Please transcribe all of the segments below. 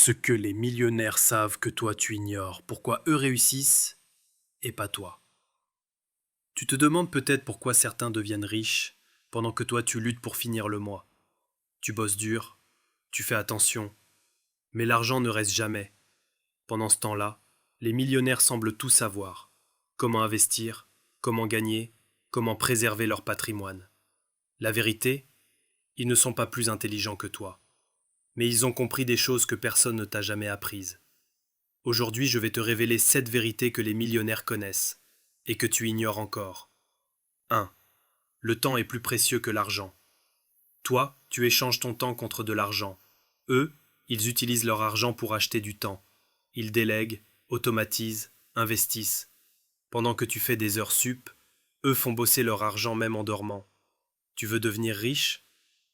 Ce que les millionnaires savent que toi tu ignores, pourquoi eux réussissent et pas toi. Tu te demandes peut-être pourquoi certains deviennent riches pendant que toi tu luttes pour finir le mois. Tu bosses dur, tu fais attention, mais l'argent ne reste jamais. Pendant ce temps-là, les millionnaires semblent tout savoir. Comment investir, comment gagner, comment préserver leur patrimoine. La vérité, ils ne sont pas plus intelligents que toi, mais ils ont compris des choses que personne ne t'a jamais apprises. Aujourd'hui, je vais te révéler 7 vérités que les millionnaires connaissent et que tu ignores encore. 1. Le temps est plus précieux que l'argent. Toi, tu échanges ton temps contre de l'argent. Eux, ils utilisent leur argent pour acheter du temps. Ils délèguent, automatisent, investissent. Pendant que tu fais des heures sup, eux font bosser leur argent même en dormant. Tu veux devenir riche?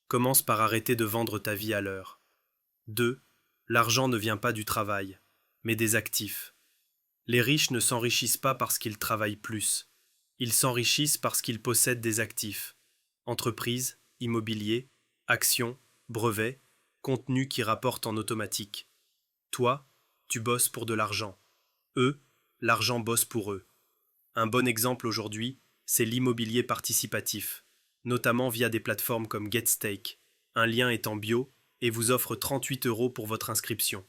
Commence par arrêter de vendre ta vie à l'heure. 2. L'argent ne vient pas du travail, mais des actifs. Les riches ne s'enrichissent pas parce qu'ils travaillent plus. Ils s'enrichissent parce qu'ils possèdent des actifs. Entreprises, immobilier, actions, brevets, contenus qui rapportent en automatique. Toi, tu bosses pour de l'argent. Eux, l'argent bosse pour eux. Un bon exemple aujourd'hui, c'est l'immobilier participatif, notamment via des plateformes comme GetStake. Un lien est en bio et vous offre 38 € pour votre inscription.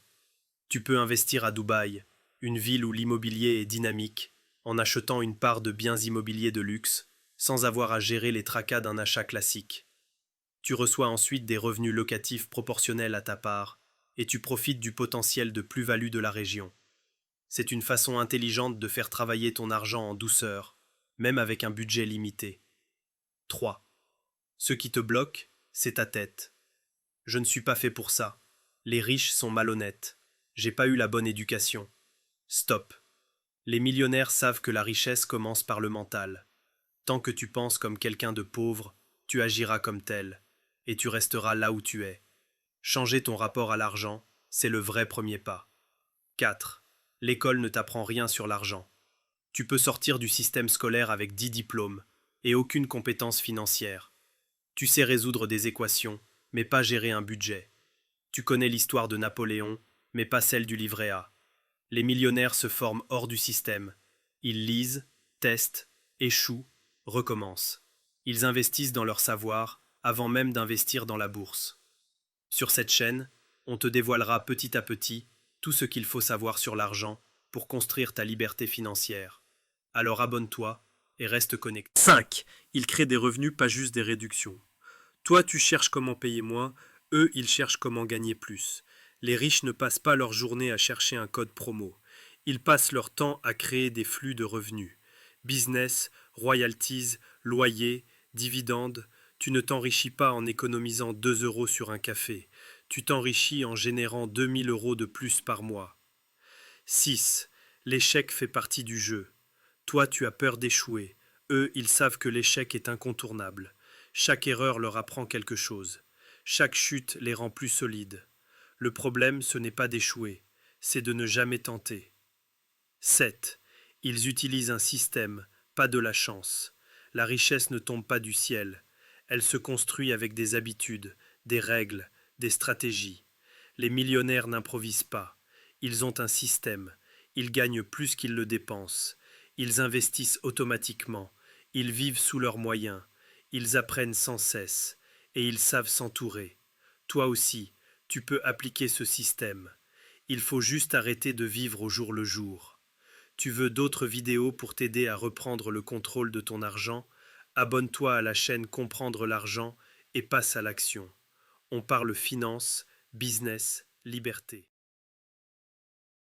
Tu peux investir à Dubaï, une ville où l'immobilier est dynamique, en achetant une part de biens immobiliers de luxe, sans avoir à gérer les tracas d'un achat classique. Tu reçois ensuite des revenus locatifs proportionnels à ta part, et tu profites du potentiel de plus-value de la région. C'est une façon intelligente de faire travailler ton argent en douceur, même avec un budget limité. 3. Ce qui te bloque, c'est ta tête. Je ne suis pas fait pour ça. Les riches sont malhonnêtes. J'ai pas eu la bonne éducation. Stop. Les millionnaires savent que la richesse commence par le mental. Tant que tu penses comme quelqu'un de pauvre, tu agiras comme tel, et tu resteras là où tu es. Changer ton rapport à l'argent, c'est le vrai premier pas. 4. L'école ne t'apprend rien sur l'argent. Tu peux sortir du système scolaire avec 10 diplômes et aucune compétence financière. Tu sais résoudre des équations, mais pas gérer un budget. Tu connais l'histoire de Napoléon, mais pas celle du livret A. Les millionnaires se forment hors du système. Ils lisent, testent, échouent, recommencent. Ils investissent dans leur savoir avant même d'investir dans la bourse. Sur cette chaîne, on te dévoilera petit à petit tout ce qu'il faut savoir sur l'argent pour construire ta liberté financière. Alors abonne-toi et reste connecté. 5. Ils créent des revenus, pas juste des réductions. Toi, tu cherches comment payer moins, eux, ils cherchent comment gagner plus. Les riches ne passent pas leur journée à chercher un code promo. Ils passent leur temps à créer des flux de revenus. Business, royalties, loyers, dividendes. Tu ne t'enrichis pas en économisant 2 € sur un café. Tu t'enrichis en générant 2 000 € de plus par mois. 6. L'échec fait partie du jeu. Toi, tu as peur d'échouer. Eux, ils savent que l'échec est incontournable. Chaque erreur leur apprend quelque chose. Chaque chute les rend plus solides. Le problème, ce n'est pas d'échouer, c'est de ne jamais tenter. 7. Ils utilisent un système, pas de la chance. La richesse ne tombe pas du ciel. Elle se construit avec des habitudes, des règles, des stratégies. Les millionnaires n'improvisent pas. Ils ont un système. Ils gagnent plus qu'ils le dépensent. Ils investissent automatiquement. Ils vivent sous leurs moyens. Ils apprennent sans cesse. Et ils savent s'entourer. Toi aussi, tu peux appliquer ce système. Il faut juste arrêter de vivre au jour le jour. Tu veux d'autres vidéos pour t'aider à reprendre le contrôle de ton argent? Abonne-toi à la chaîne Comprendre l'argent et passe à l'action. On parle finance, business, liberté.